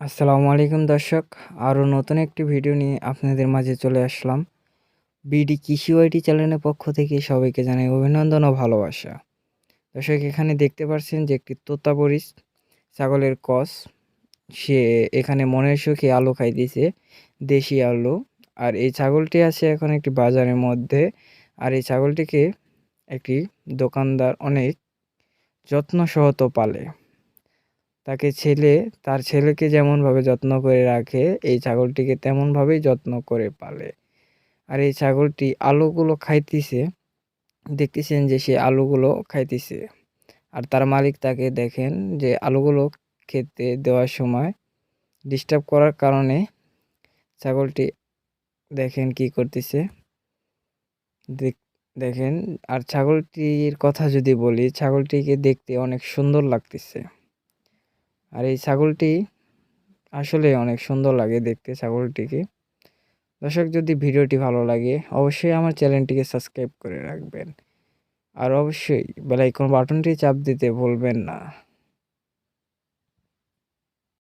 আসসালামু আলাইকুম দর্শক, আরও নতুন একটি ভিডিও নিয়ে আপনাদের মাঝে চলে আসলাম। বিডি কৃষি ওয়াইটি চ্যানেলের পক্ষ থেকে সবাইকে জানাই অভিনন্দন ও ভালোবাসা। দর্শক, এখানে দেখতে পাচ্ছেন যে একটি তোতাপুরি ছাগলের ক্রস। সে এখানে মনের সুখে আলু খাইতেছে, দেশি আলু। আর এই ছাগলটি আছে এখন একটি বাজারের মধ্যে। আর এই ছাগলটিকে একটি দোকানদার অনেক যত্ন সহত পালে। তার ছেলেকে যেমনভাবে যত্ন করে রাখে, এই ছাগলটিকে তেমনভাবেই যত্ন করে পালে। আর এই ছাগলটি আলুগুলো খাইতেছে, দেখতেছেন যে সে আলুগুলো খাইতেছে। আর তার মালিক তাকে দেখেন যে আলুগুলো খেতে দেওয়ার সময় ডিস্টার্ব করার কারণে ছাগলটি দেখেন কি করতেছে। দেখেন। আর ছাগলটির কথা যদি বলি, ছাগলটিকে দেখতে অনেক সুন্দর লাগতেছে। আর এই ছাগলটি আসলে অনেক সুন্দর লাগে দেখতে ছাগলটিকে। দর্শক, যদি ভিডিওটি ভালো লাগে অবশ্যই আমার চ্যানেলটিকে সাবস্ক্রাইব করে রাখবেন। আর অবশ্যই বেল আইকন বাটনটি চাপ দিতে ভুলবেন না।